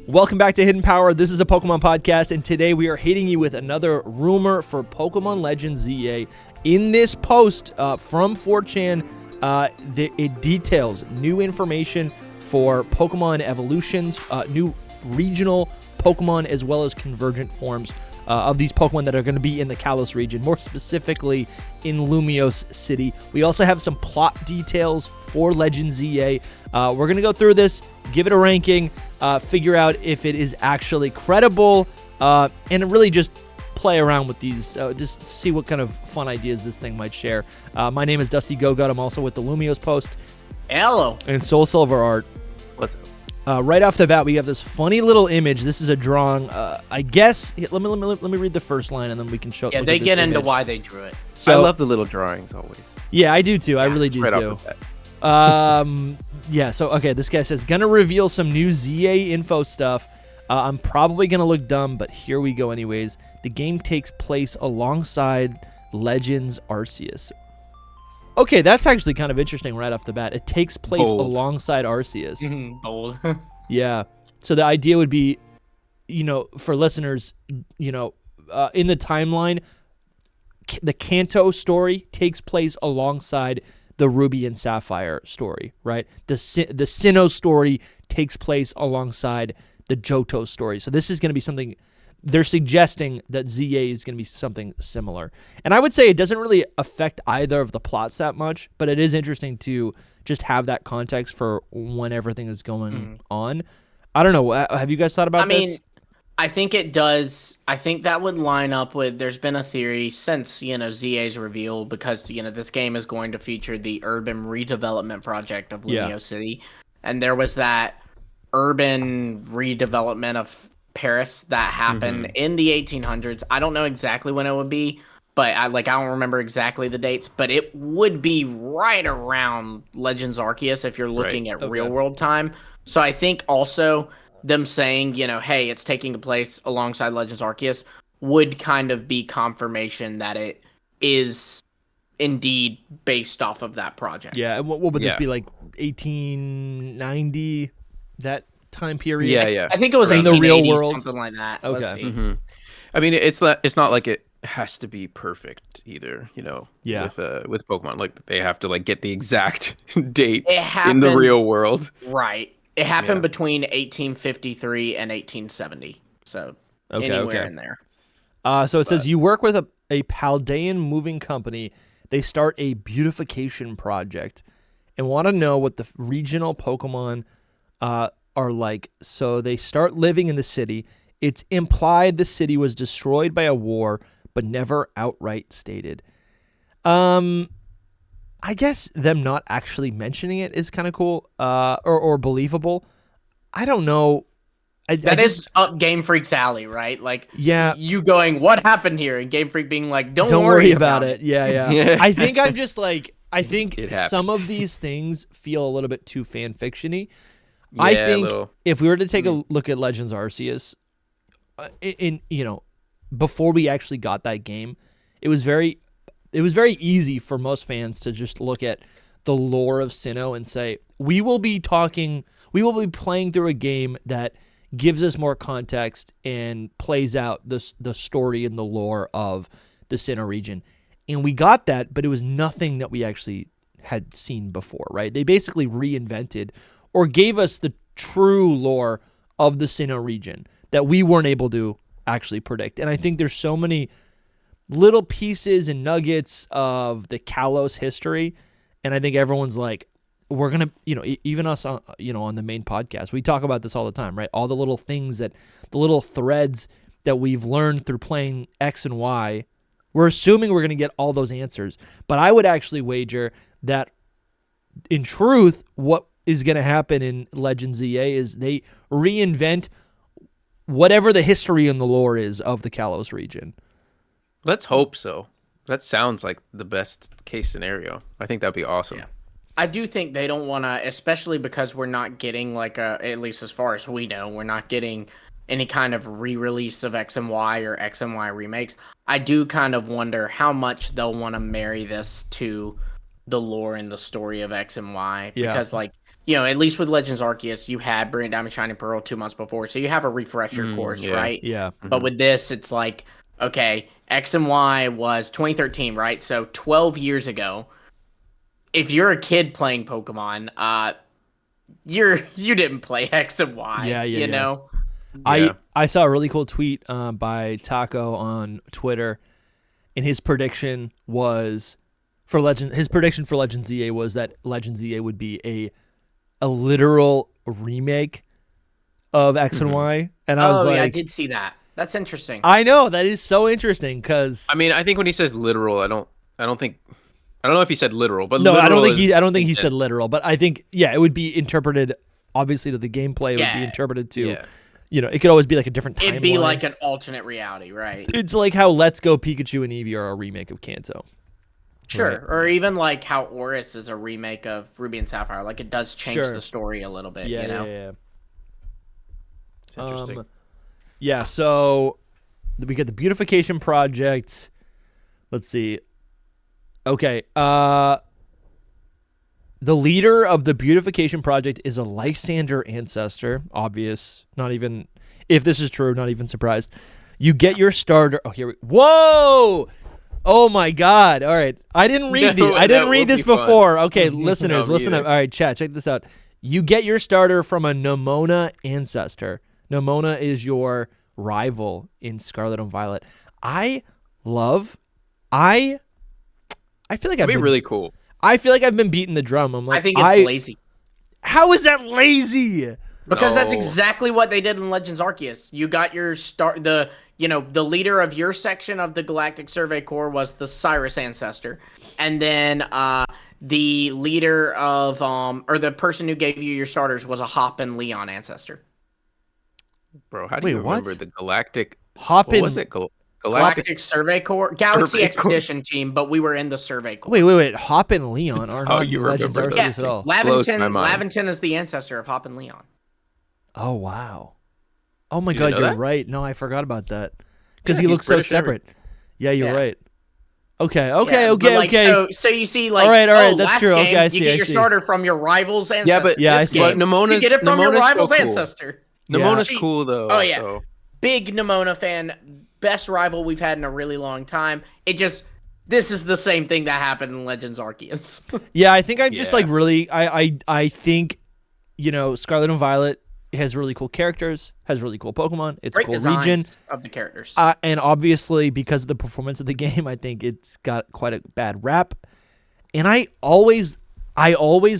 Welcome back to Hidden Power. This is a Pokemon podcast, and today we are hitting you with another rumor for Pokemon Legends ZA. In this post from 4chan, it details new information for Pokemon evolutions, new regional Pokemon, as well as convergent forms of these Pokemon that are going to be in the Kalos region, more specifically in Lumiose City. We also have some plot details for Legends ZA. We're going to go through this, give it a ranking, figure out if it is actually credible, and really just play around with these, just see what kind of fun ideas this thing might share. My name is DustyGogoat. I'm also with the LumiosePost. Hello. And SoulSilverArt. What's up? Right off the bat, we have this funny little image. This is a drawing. I guess. Let me read the first line, and then we can show. Yeah, they get into why they drew it. So, I love the little drawings always. Yeah, I do too. I really do right too. Yeah. So okay, this guy says gonna reveal some new ZA info stuff. I'm probably gonna look dumb, but here we go anyways. The game takes place alongside Legends Arceus. Okay, that's actually kind of interesting right off the bat. It takes place alongside Arceus. Bold. Yeah. So the idea would be, for listeners, in the timeline, the Kanto story takes place alongside the Ruby and Sapphire story, right? The Sinnoh story takes place alongside the Johto story. So this is going to be something. They're suggesting that ZA is going to be something similar. And I would say it doesn't really affect either of the plots that much, but it is interesting to just have that context for when everything is going on. I don't know. Have you guys thought about this? I mean, I think it does. I think that would line up with, there's been a theory since, ZA's reveal, because, this game is going to feature the urban redevelopment project of Lumiose City. And there was that urban redevelopment of Paris that happened in the 1800s. I don't know exactly when it would be, but I don't remember exactly the dates, but it would be right around Legends Arceus if you're looking at real world time. So I think also them saying, hey, it's taking place alongside Legends Arceus would kind of be confirmation that it is indeed based off of that project. Yeah. What would this be, like 1890? That time period? Yeah. I think it was in the real world, something like that. Okay. Let's see. I mean, it's not like it has to be perfect either, with Pokemon. Like they have to get the exact date in the real world. Right. It happened between 1853 and 1870. So anywhere in there. So it says you work with a Paldean moving company. They start a beautification project and want to know what the regional Pokemon are like. So they start living in the city. It's implied the city was destroyed by a war, but never outright stated. I guess them not actually mentioning it is kind of cool, or believable. I don't know. That is up Game Freak's alley, right? You going, what happened here? And Game Freak being like, don't worry about it. Yeah. I think I'm just I think some of these things feel a little bit too fan fiction-y. Yeah, I think if we were to take a look at Legends Arceus, before we actually got that game, it was very easy for most fans to just look at the lore of Sinnoh and say, we will be playing through a game that gives us more context and plays out the story and the lore of the Sinnoh region. And we got that, but it was nothing that we actually had seen before, right? They basically reinvented or gave us the true lore of the Sinnoh region that we weren't able to actually predict. And I think there's so many little pieces and nuggets of the Kalos history, and I think everyone's like, we're going to, even us, on the main podcast, we talk about this all the time, right? All the little things the little threads that we've learned through playing X and Y, we're assuming we're going to get all those answers. But I would actually wager that in truth, what is going to happen in Legends ZA is they reinvent whatever the history and the lore is of the Kalos region. Let's hope so. That sounds like the best case scenario. I think that'd be awesome. Yeah. I do think they don't want to, especially because we're not getting at least as far as we know, we're not getting any kind of re-release of X and Y or X and Y remakes. I do kind of wonder how much they'll want to marry this to the lore and the story of X and Y. Yeah. Because at least with Legends Arceus, you had Brilliant Diamond Shining Pearl 2 months before, so you have a refresher course, right? Yeah. But with this, it's like, okay, X and Y was 2013, right? So 12 years ago. If you're a kid playing Pokemon, you didn't play X and Y. Yeah. You know. I saw a really cool tweet by Taco on Twitter, and his prediction was for Legend. His prediction for Legends ZA was that Legends ZA would be a literal remake of X and Y, and I was like, I did see that. That's interesting. I know, that is so interesting because I mean, I think when he says literal, I don't know if he said literal, but no, I don't think he said literal, but I think it would be interpreted obviously to the gameplay. It would be interpreted to, it could always be like a different timeline. It'd be like an alternate reality, right? It's like how Let's Go Pikachu and Eevee are a remake of Kanto. Sure, right? Or even like how Oris is a remake of Ruby and Sapphire. Like it does change the story a little bit. Yeah. It's interesting. So we get the Beautification Project. Let's see. Okay. The leader of the Beautification Project is a Lysander ancestor. Obvious. Not even, if this is true, not even surprised. You get your starter. Oh, here we. Whoa! Oh my God! All right, I didn't read I didn't read this before. Okay, listeners, listen up. All right, chat, check this out. You get your starter from a Nemona ancestor. Nemona is your rival in Scarlet and Violet. I feel like I've been really cool. I feel like I've been beating the drum. I'm like, I think it's lazy. How is that lazy? Because that's exactly what they did in Legends Arceus. You got your the leader of your section of the Galactic Survey Corps was the Cyrus ancestor. And then the leader of or the person who gave you your starters was a Hop and Leon ancestor. Bro, how do you remember the Galactic Hop and what was it? Galactic Survey Corps, Galaxy Expedition Team, but we were in the Survey Corps. Wait. Hop and Leon are not in Legends Arceus at all. Laventon is the ancestor of Hop and Leon. Oh wow! Oh my God, you're right. No, I forgot about that because he looks so separate. Yeah, you're right. Okay. So you see, like, all right, that's true. Okay, I see. You get your starter from your rival's ancestor. I see. But you get it from your rival's ancestor. Nemona's cool though. Oh yeah, so. Big Nemona fan. Best rival we've had in a really long time. This is the same thing that happened in Legends Arceus. Yeah, I think I'm just like really. I think, Scarlet and Violet has really cool characters, has really cool Pokemon. It's a cool region of the characters, and obviously because of the performance of the game, I think it's got quite a bad rap. And I always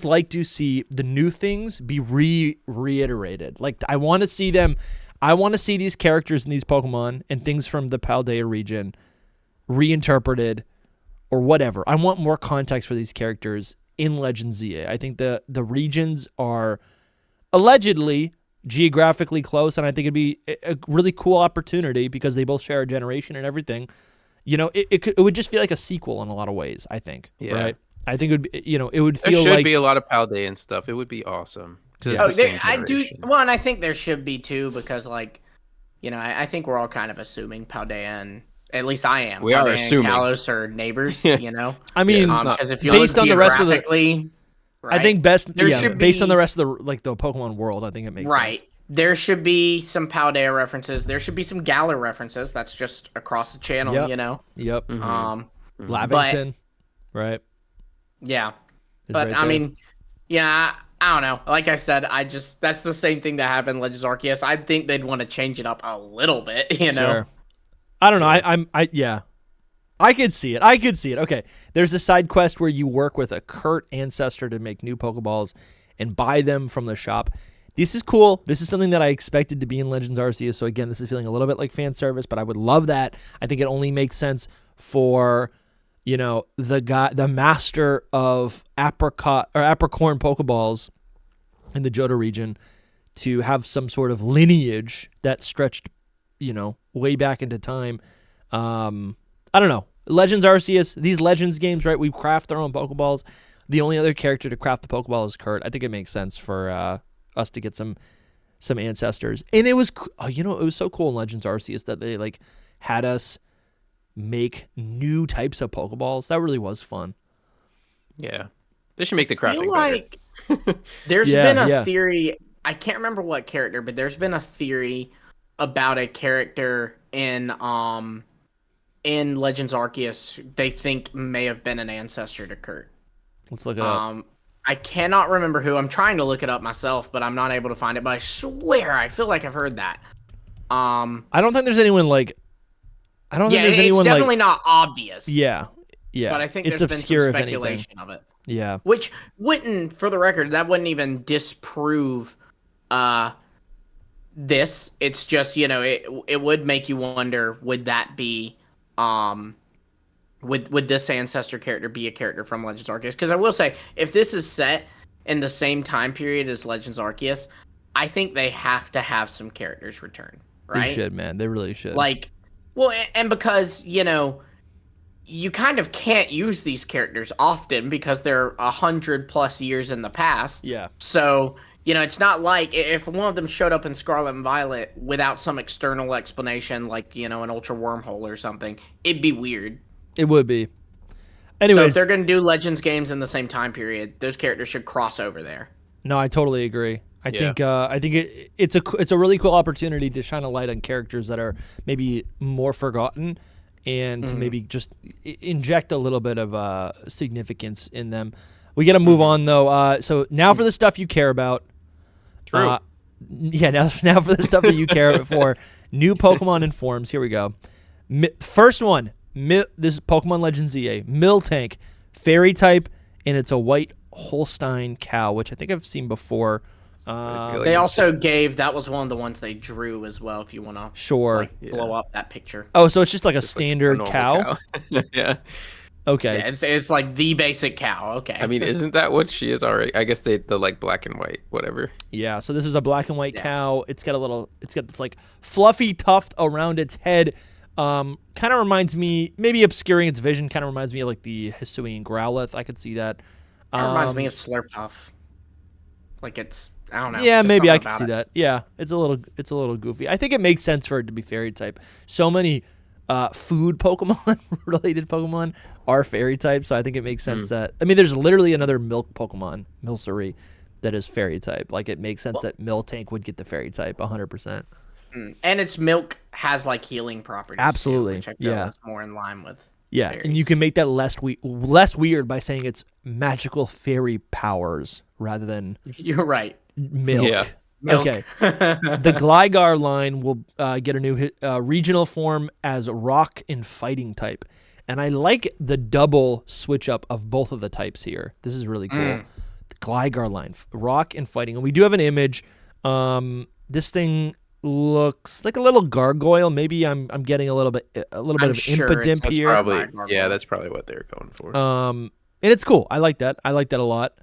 like to see the new things be reiterated. Like I want to see them. I want to see these characters in these Pokemon and things from the Paldea region reinterpreted or whatever. I want more context for these characters in Legends ZA. I think the regions are allegedly geographically close, and I think it'd be a really cool opportunity because they both share a generation and everything. It would just feel like a sequel in a lot of ways, I think. Yeah. Right? I think it would be, it would feel like... There should be a lot of Paldea and stuff. It would be awesome. I do. Well, and I think there should be too, because I think we're all kind of assuming Paldea and at least I am. We Paldea are assuming Kalos are neighbors. I mean, because if you based look on the rest of the, right, I think based on the rest of the Pokemon world, I think it makes sense. Right. There should be some Paldea references. There should be some Galar references. That's just across the channel. Yep. Mm-hmm. Lavington, right? Yeah, but I mean, I don't know. Like I said, that's the same thing that happened in Legends Arceus. I think they'd want to change it up a little bit, Sure. I don't know. I could see it. Okay. There's a side quest where you work with a Kurt ancestor to make new Pokeballs and buy them from the shop. This is cool. This is something that I expected to be in Legends Arceus. So again, this is feeling a little bit like fan service, but I would love that. I think it only makes sense for the master of apricorn Pokeballs in the Johto region to have some sort of lineage that stretched, way back into time. I don't know. Legends Arceus, these Legends games, right? We craft our own Pokeballs. The only other character to craft the Pokeball is Kurt. I think it makes sense for us to get some ancestors. And it was, it was so cool in Legends Arceus that they had us make new types of Pokeballs. That really was fun. Yeah, they should make the crafting better. There's been a theory. I can't remember what character, but there's been a theory about a character in Legends Arceus they think may have been an ancestor to Kurt. Let's look it up. I cannot remember who. I'm trying to look it up myself, but I'm not able to find it. But I swear, I feel like I've heard that. I don't think there's anyone like. I don't think there's anyone like. It's definitely like, not obvious. Yeah. But I think it's there's obscure been some speculation of it. Yeah. Which wouldn't, for the record, that wouldn't even disprove this. It's just, it would make you wonder, would that be would this ancestor character be a character from Legends Arceus? Because I will say, if this is set in the same time period as Legends Arceus, I think they have to have some characters return, right? They should, man. They really should. And because, you kind of can't use these characters often because they're 100+ years in the past. Yeah. So, it's not like if one of them showed up in Scarlet and Violet without some external explanation, like, an ultra wormhole or something, it'd be weird. It would be. Anyways, so if they're going to do Legends games in the same time period, those characters should cross over there. No, I totally agree. I think it's a really cool opportunity to shine a light on characters that are maybe more forgotten and to maybe just inject a little bit of significance in them. We got to move on though. So now for the stuff you care about. True. Now for the stuff that you care for. New Pokemon and forms. Here we go. First one. This is Pokemon Legends ZA. Miltank, fairy type, and it's a white Holstein cow, which I think I've seen before. They also gave, that was one of the ones they drew as well, if you want to blow up that picture. Oh, so it's just like a standard like cow? Yeah. Okay. Yeah, it's like the basic cow. Okay. I mean, isn't that what she is already? I guess the like black and white, whatever. Yeah, so this is a black and white cow. It's got this like fluffy tuft around its head. Kind of reminds me, maybe obscuring its vision, kind of reminds me of like the Hisuian Growlithe. I could see that. It reminds me of Slurpuff. Like it's, I don't know. Yeah, maybe I could see that. Yeah, it's a little goofy. I think it makes sense for it to be fairy type. So many food Pokemon, related Pokemon, are fairy type, so I think it makes sense that. I mean, there's literally another milk Pokemon, Milcery, that is fairy type. Like it makes sense that Miltank would get the fairy type 100%. And its milk has like healing properties. Absolutely, too, which I feel is more in line with. Yeah, fairies. And you can make that less weird by saying it's magical fairy powers rather than. You're right. Milk. Yeah. Milk. Okay. The Gligar line will get a new regional form as rock and fighting type. And I like the double switch up of both of the types here. This is really cool. The Gligar line, rock and fighting. And we do have an image. This thing looks like a little gargoyle. Maybe I'm getting a little bit of impidimp here. That's probably what they're going for. And it's cool. I like that. I like that a lot.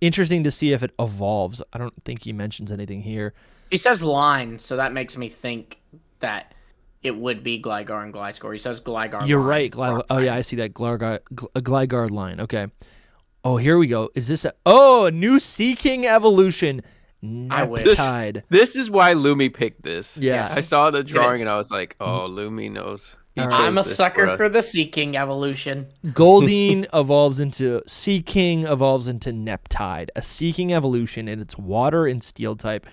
Interesting to see if it evolves. I don't think he mentions anything here. He says line, so that makes me think that it would be Gligar and Gliscor. He says Gligar. You're right. Oh yeah, I see that Gligar line. Okay. Oh, here we go. Is this a new Seeking evolution? Neptide. This is why Lumi picked this. Yeah. I saw the drawing and I was like, oh, Lumi knows. I'm a sucker for the Seeking evolution. Goldeen evolves into Seeking, evolves into Neptide, a Seeking evolution, and it's water and steel type.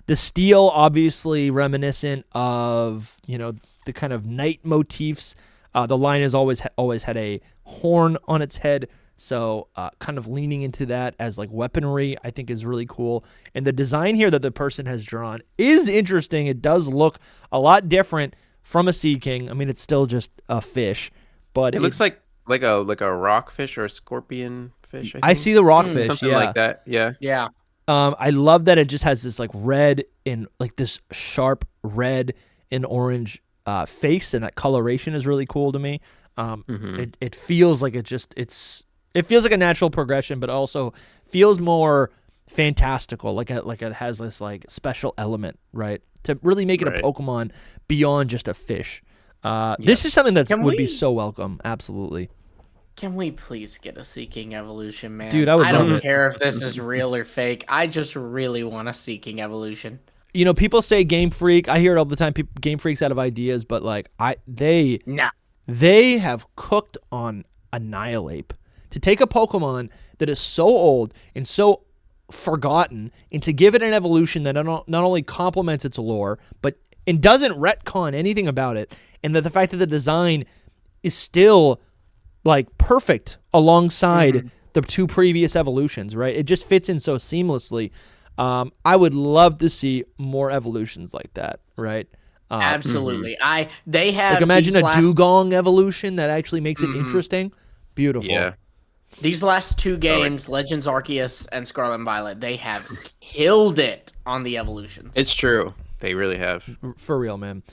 The steel, obviously reminiscent of the kind of knight motifs. The line has always had a horn on its head, so kind of leaning into that as like weaponry, I think is really cool. And the design here that the person has drawn is interesting. It does look a lot different from a Seeking. I mean, it's still just a fish, but it looks like a rockfish or a scorpion fish. I see the rockfish, something like that. Yeah. I love that it just has this like red and like this sharp red and orange face, and that coloration is really cool to me. It feels like it feels like a natural progression, but also feels more fantastical, like it has this like special element, right? To really make it a Pokemon beyond just a fish. This is something that would be so welcome. Absolutely. Can we please get a Seeking evolution, man? Dude, I don't care if this is real or fake. I just really want a Seeking evolution. People say Game Freak. I hear it all the time. Game Freak's out of ideas, but like they have cooked on Annihilate. To take a Pokemon that is so old and so forgotten, and to give it an evolution that not only complements its lore, but and doesn't retcon anything about it, and that the fact that the design is still like perfect alongside the two previous evolutions, right? It just fits in so seamlessly. I would love to see more evolutions like that, right? Absolutely. They have like imagine a dugong evolution that actually makes it interesting. Beautiful. Yeah. These last two games, Legends Arceus and Scarlet and Violet, they have killed it on the evolutions. It's true. They really have. For real, man.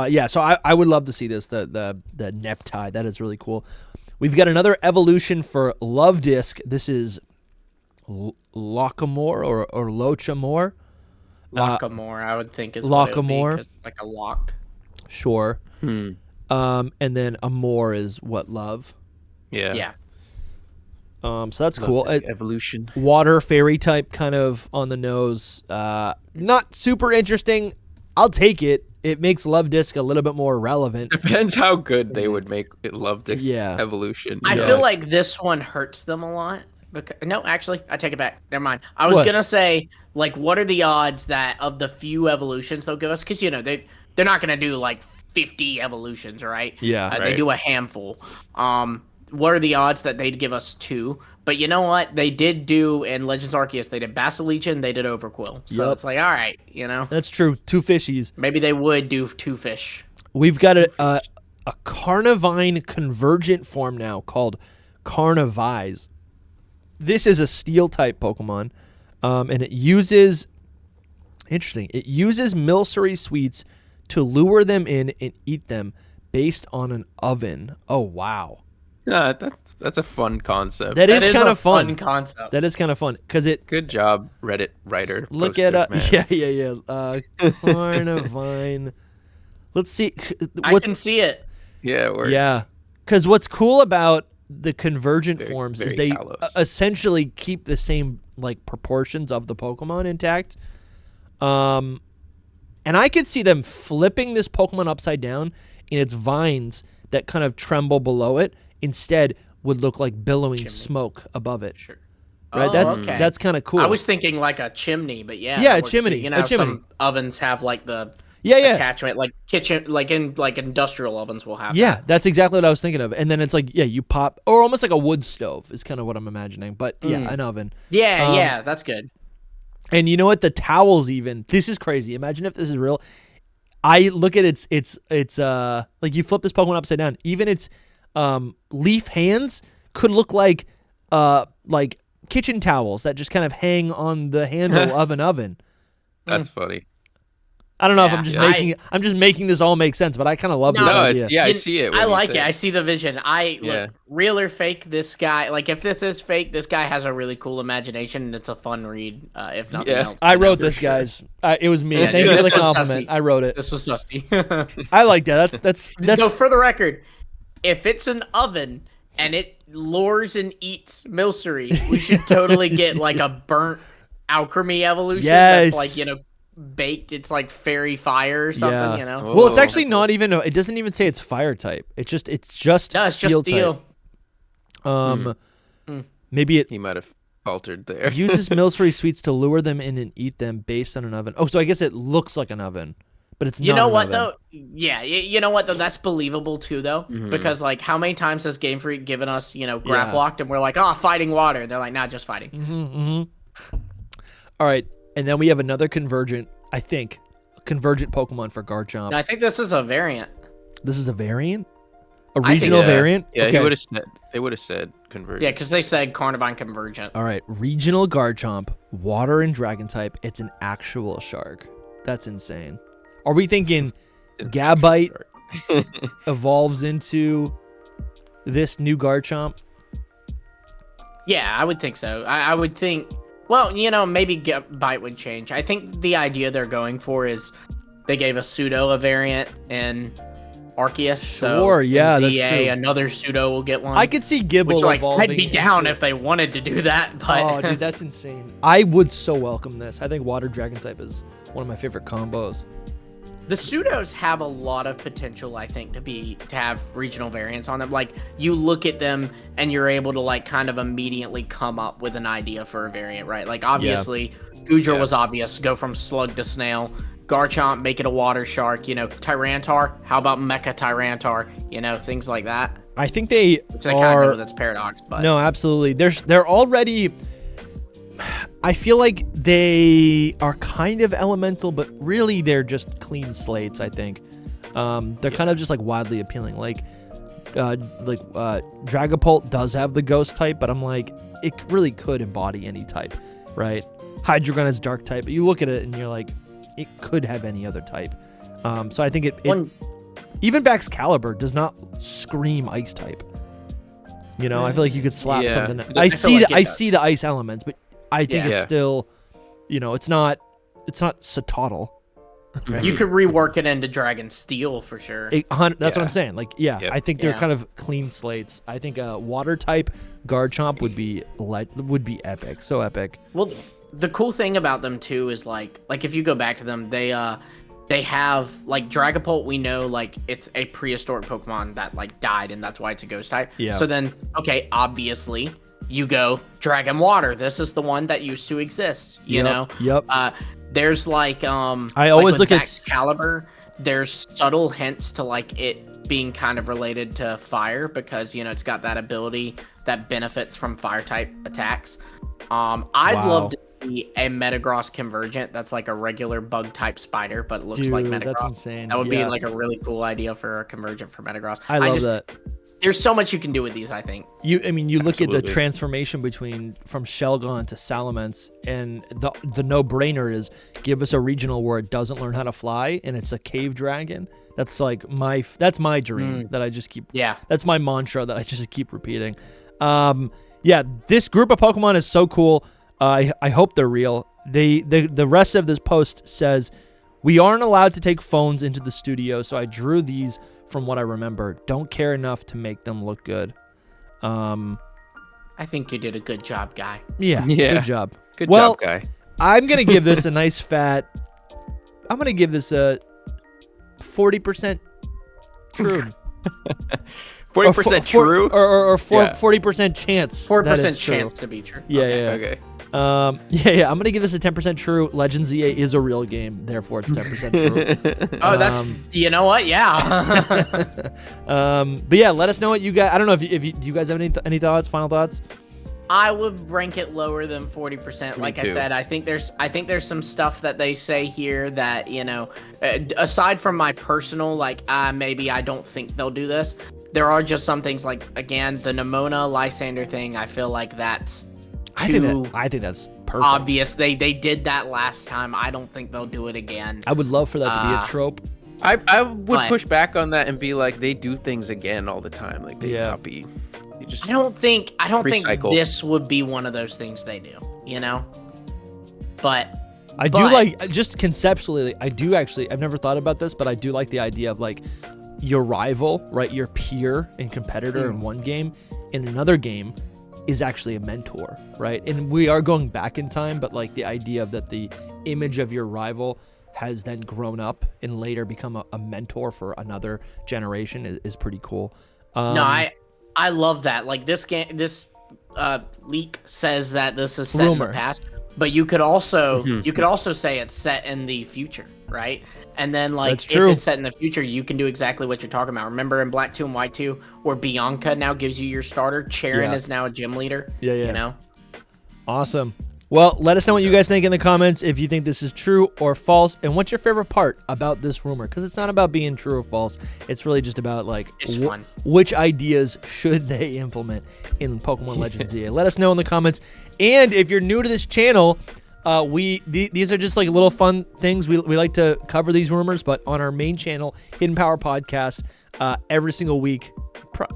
Yeah, so I would love to see this, the Neptide. That is really cool. We've got another evolution for Love Disc. This is Lockamore or Lochamore. Lockamore, I would think is Lockamore. What it would be, like a lock. Sure. And then Amore is what, love? Yeah. Yeah. So that's cool. Evolution. Water fairy type kind of on the nose. Not super interesting. I'll take it. It makes Love Disc a little bit more relevant. Depends how good they would make it Love Disc evolution. I feel like this one hurts them a lot. No, actually, I take it back. Never mind. I was gonna say, like, what are the odds that of the few evolutions they'll give us? Because they're not gonna do like 50 evolutions, right? Yeah, they do a handful. What are the odds that they'd give us 2? But you know what? They did do in Legends Arceus. They did Basilica, they did Overquill. So it's like, all right, That's true. 2 fishies. Maybe they would do 2 fish. We've got a Carnivine convergent form now called Carnivise. This is a steel type Pokemon, and it uses Milcery sweets to lure them in and eat them based on an oven. Oh wow. Yeah, that's a fun concept. That is kind of fun. Fun concept. That is kind of fun because it. Good job, Reddit writer. Look at Carnivine. Let's see. I can see it. Yeah, it works. Yeah, because what's cool about the convergent forms is they essentially keep the same like proportions of the Pokemon intact. And I could see them flipping this Pokemon upside down, and its vines that kind of tremble below it instead would look like billowing smoke above it. Sure. Right? That's kind of cool. I was thinking like a chimney, but a chimney. You know, some ovens have like the attachment, like kitchen, like industrial ovens will have. Yeah, that's exactly what I was thinking of. And then it's like, you pop, or almost like a wood stove is kind of what I'm imagining. But an oven. Yeah, that's good. And you know what? The towels even. This is crazy. Imagine if this is real. I look at it's like you flip this Pokemon upside down. Even its leaf hands could look like kitchen towels that just kind of hang on the handle of an oven. That's funny. I don't know if I'm just making this all make sense, but I kind of love this idea. I see it. I like it. I see the vision. Look, real or fake, this guy, like if this is fake, this guy has a really cool imagination and it's a fun read, if nothing else. I wrote this, guys. It was me. Thank you for the compliment. I wrote it. This was Dusty. I like that. That's So for the record, if it's an oven and it lures and eats Milcery, we should totally get like a burnt alchemy evolution that's like, baked. It's like fairy fire or something, Well, it's actually not even. It doesn't even say it's fire type. It's just steel type. Maybe he might have faltered there. Uses Milcery sweets to lure them in and eat them based on an oven. Oh, so I guess it looks like an oven, but it's not. You know what oven. though? Yeah, you know what though? That's believable too though, because like how many times has Game Freak given us grab locked and we're like, fighting water. They're like, nah, just fighting. All right. And then we have another convergent Pokemon for Garchomp. No, I think this is a variant. This is a variant? A regional variant? Yeah, okay. They would have said convergent. Yeah, because they said Carnivine Convergent. All right, regional Garchomp, water and dragon type. It's an actual shark. That's insane. Are we thinking Gabite evolves into this new Garchomp? Yeah, I would think so. I would think... Well, maybe Bite would change. I think the idea they're going for is they gave a Pseudo a variant in Arceus. Sure, yeah, that's true. Another Pseudo will get one. I could see Gible evolving. I'd be down if they wanted to do that. But oh, dude, that's insane. I would so welcome this. I think Water Dragon type is one of my favorite combos. The pseudos have a lot of potential, I think, to have regional variants on them. Like, you look at them and you're able to like kind of immediately come up with an idea for a variant, right? Like, obviously, Goodra was obvious. Go from slug to snail. Garchomp, make it a water shark. You know, Tyranitar. How about Mecha Tyranitar? You know, things like that. I think they Which I kind of know that's paradox, but no, absolutely. They're already. I feel like they are kind of elemental, but really they're just clean slates. I think they're kind of just like wildly appealing. Like Dragapult does have the ghost type, but I'm like, it really could embody any type, right? Hydreigon is dark type, but you look at it and you're like, it could have any other type. So I think even Baxcalibur does not scream ice type. You know, I feel like you could slap something. I see the ice elements, but I think it's still, you know, it's not Satotl. Right? You could rework it into Dragon Steel for sure. That's what I'm saying. Like, I think they're kind of clean slates. I think water type Garchomp would be epic, so epic. Well, the cool thing about them too is like if you go back to them, they have like Dragapult. We know like it's a prehistoric Pokemon that like died, and that's why it's a ghost type. Yeah. So then, okay, obviously. You go Dragon Water. This is the one that used to exist. You know. Yep. There's like I always look at Excalibur. There's subtle hints to like it being kind of related to fire because you know it's got that ability that benefits from fire type attacks. I'd love to see a Metagross Convergent. That's like a regular bug type spider, but it looks like Metagross. That's insane. That would be like a really cool idea for a Convergent for Metagross. I love that. There's so much you can do with these, I think. You look at the transformation from Shelgon to Salamence, and the no-brainer is give us a regional where it doesn't learn how to fly, and it's a cave dragon. That's like that's my dream that I just keep. Yeah. That's my mantra that I just keep repeating. This group of Pokemon is so cool. I hope they're real. The rest of this post says we aren't allowed to take phones into the studio, so I drew these. From what I remember, don't care enough to make them look good. I think you did a good job, guy. Yeah. Good job. Good job, guy. I'm gonna give this a nice fat. I'm gonna give this a 40% true. 40% true, or 40% chance. 4% chance to be true. Yeah. Okay. I'm gonna give this a 10% true. Legends EA is a real game, therefore it's 10% true. Oh, that's you know what? Yeah. But yeah, let us know what you guys. I don't know if do you guys have any thoughts? Final thoughts? I would rank it lower than 40%. Like I said, I think there's some stuff that they say here that you know, aside from my personal like maybe I don't think they'll do this. There are just some things like again the Nemona Lysander thing. I feel like that's. I think that's perfect. Obvious. They did that last time. I don't think they'll do it again. I would love for that to be a trope. I would push back on that and be like, they do things again all the time. Like they copy. They just I don't think this would be one of those things they do. You know. But I do like just conceptually. I do actually. I've never thought about this, but I do like the idea of like your rival, right? Your peer and competitor in one game, in another game. Is actually a mentor, right? And we are going back in time, but like the idea of that the image of your rival has then grown up and later become a mentor for another generation is pretty cool. No, I love that. Like this leak says that this is set in the past, but you could also say it's set in the future, right? And then like if it's set in the future, you can do exactly what you're talking about. Remember in Black 2 and White 2, where Bianca now gives you your starter, Charon is now a gym leader. Yeah. You know? Awesome. Well, let us know what you guys think in the comments if you think this is true or false, and what's your favorite part about this rumor? Because it's not about being true or false. It's really just about like which ideas should they implement in Pokemon Legends EA. Let us know in the comments. And if you're new to this channel, these are just like little fun things. We like to cover these rumors, but on our main channel, Hidden Power Podcast, every single week,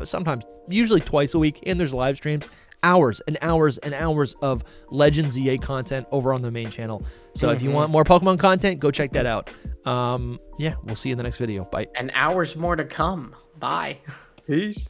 sometimes usually twice a week, and there's live streams. Hours and hours and hours of Legends EA content over on the main channel. So if you want more Pokemon content, go check that out. We'll see you in the next video. Bye. And hours more to come. Bye. Peace.